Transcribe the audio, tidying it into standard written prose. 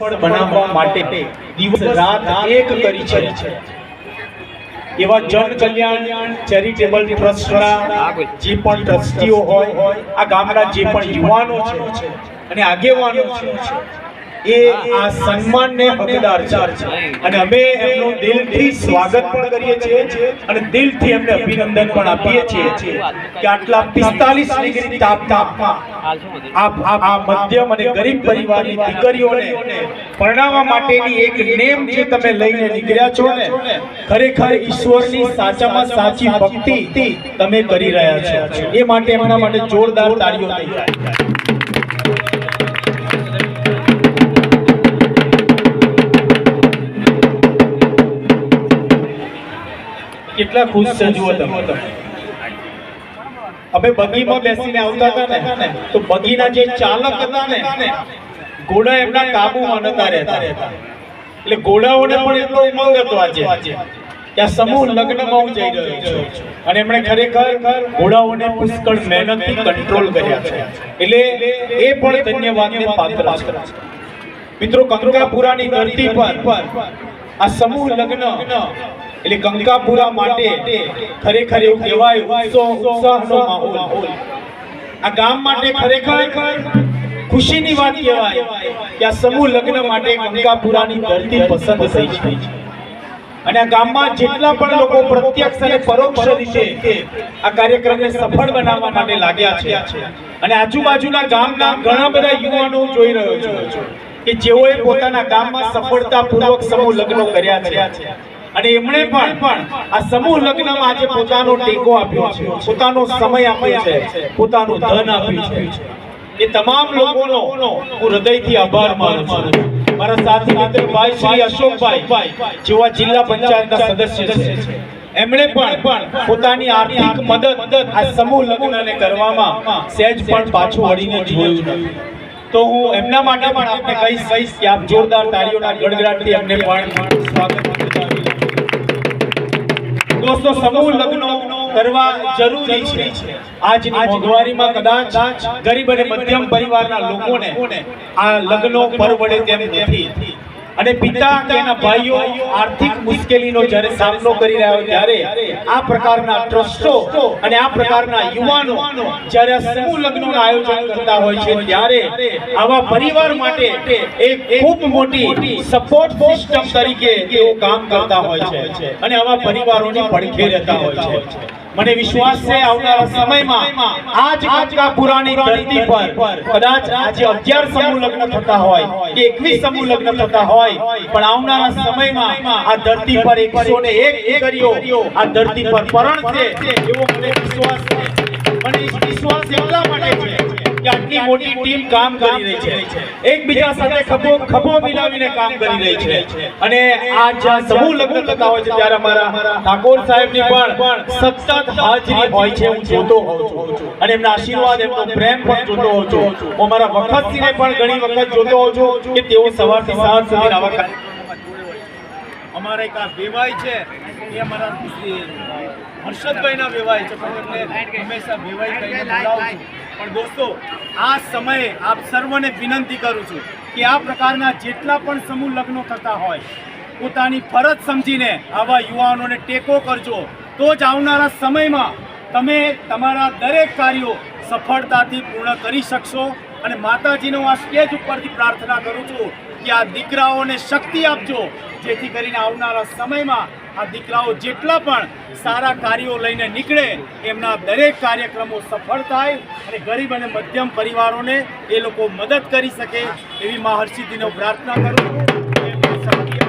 સફળ બનાવવા માટે દિવસ રાત એક કરી છે। એવા જન કલ્યાણ ચેરિટેબલ ટ્રસ્ટના જે પણ ટ્રસ્ટીઓ હોય, આ ગામના જે પણ યુવાનો છે અને આગેવાનો છે, એ આ સન્માનને હકદાર છે અને અમે એમનું દિલથી સ્વાગત પણ કરીએ છીએ અને દિલથી એમને અભિનંદન પણ આપીએ છીએ કે આટલા 45 ડિગ્રી તાપમાનમાં આ મધ્યમ અને ગરીબ પરિવારની દીકરીઓને પરણાવવા માટેની એક નેમ જે તમે લઈને નીકળ્યા છો ને, ખરેખર ઈશ્વરની સાચામાં સાચી ભક્તિ તમે કરી રહ્યા છો। એ માટે એમના માટે જોરદાર તાળીઓ થઈ જાય। કેટલા ખુશ છે જુઓ તમે। અમે બગીમાં બેસીને આવતા હતા ને, તો બગીના જે ચાલક હતા ને, ઘોડા એમના કાબુમાં નતા રહેતા, એટલે ઘોડાઓને પણ એટલો ઉમંગ હતો આજે કે આ સમૂહ લગ્નમાં હું જઈ રહ્યો છું અને એમણે ખરેખર ઘોડાઓને પુષ્કળ મહેનતથી કંટ્રોલ કર્યા છે, એટલે એ પણ ધન્યવાદને પાત્ર છે। મિત્રો, કંકાપુરાની ધરતી પર આ સમૂહ લગ્ન એટલે કંકાપુરા માટે ખરેખર એવું કહેવાય ઉત્સાહનો માહોલ। આ ગામ માટે ખરેખર ખુશીની વાત કહેવાય કે આ સમૂહ લગ્ન માટે કંકાપુરાની ધરતી પસંદ થઈ છે અને આ ગામમાં જેટલા પણ લોકો પ્રત્યક્ષ અને પરોક્ષ રીતે આ કાર્યક્રમને સફળ બનાવવા માટે લાગ્યા છે અને આજુબાજુના ગામના ઘણા બધા યુવાનો જોઈ રહ્યો છું કે જેઓએ પોતાના ગામમાં સફળતાપૂર્વક સમૂહ લગ્નો કર્યા છે અને એમણે પણ આ સમૂહ લગ્નમાં આજે પોતાનો ટેકો આપ્યો છે, પોતાનો સમય આપ્યો છે, પોતાનું ધન આપ્યું છે। એ તમામ લોકોનો હું હૃદયથી આભાર માનું છું। મારા સાથી મિત્ર ભાઈ શ્રી અશોકભાઈ જેવા જિલ્લા પંચાયતના સદસ્ય છે, એમણે પણ પોતાની આર્થિક મદદ આ સમૂહ લગ્નને કરવામાં સહેજ પણ પાછું વળીને જોયું નથી, તો હું એમના માટે પણ આપને કહીશ કે આપ જોરદાર તાળીઓના ગડગડાટથી એમને પણ સ્વાગત કરતા। દોસ્તો, સમૂહ લગ્નો કરવા જરૂરી છે। આજની મોંઘવારીમાં કદાચ ગરીબ અને મધ્યમ પરિવારના લોકોને આ લગ્નો પરવડે તેમ નથી અને પિતા કે એના ભાઈઓ આર્થિક મુશ્કેલીનો જ્યારે સામનો કરી રહ્યા હોય ત્યારે આ પ્રકારના ટ્રસ્ટો અને આ પ્રકારના યુવાનો જ્યારે સમૂહ લગ્નનું આયોજન કરતા હોય છે ત્યારે આવા પરિવાર માટે એક ખૂબ મોટી સપોર્ટ સિસ્ટમ તરીકે તેઓ કામ કરતા હોય છે અને આવા પરિવારોની પડખે રહેતા હોય છે। મને વિશ્વાસ છે આવનારા સમયમાં આ જ કંકાપુરાની ધરતી પર કદાચ આજે 11 સમૂહ લગ્ન થતા હોય કે 21 સમૂહ લગ્ન થતા હોય, પણ આવનારા સમયમાં આ ધરતી પર 101 દીકરીઓ આ ધરતી પર પરણશે એવો મને વિશ્વાસ છે। મને વિશ્વાસ એટલા માટે છે કે આટલી મોટી ટીમ કામ કરી રહી છે, એકબીજા સાથે ખભો મિલાવીને કામ કરી રહી છે અને આ જ્યાં સમૂહ લગ્ન થતા હોય છે ત્યારે અમારા ઠાકોર સાહેબની પણ સતત હાજરી હોય છે, હું જોતો હોઉં છું અને એમના આશીર્વાદ, એમનો પ્રેમ પણ જોતો હોઉં છું। હું અમારા વખતસિંહને પણ ઘણી વખત જોતો હોઉં છું કે તેઓ સવારથી સાંજ સુધી આવા અમારા એક આ વેવાય છે એ અમારા હર્ષદભાઈના વેવાય છે, પણ એમને હંમેશા વેવાય કહીને બોલાવું છું। પણ દોસ્તો, આ સમયે આપ સર્વને વિનંતી કરું છું કે આ પ્રકારના જેટલા પણ સમૂહ લગ્નો થતા હોય પોતાની ફરજ સમજીને આવા યુવાનોને ટેકો કરજો, તો જ આવનારા સમયમાં તમે તમારા દરેક કાર્યો સફળતાથી પૂર્ણ કરી શકશો। અને માતાજીનો આ સ્ટેજ ઉપરથી પ્રાર્થના કરું છું કે આ દીકરાઓને શક્તિ આપજો, જેથી કરીને આવનારા સમયમાં આ દીકરાઓ જેટલા પણ સારા કાર્યો લઈને નીકળે એમના દરેક કાર્યક્રમો સફળ થાય અને ગરીબ અને મધ્યમ પરિવારોને એ લોકો મદદ કરી શકે એવી મા હરસિદ્ધિનો પ્રાર્થના કરું છું।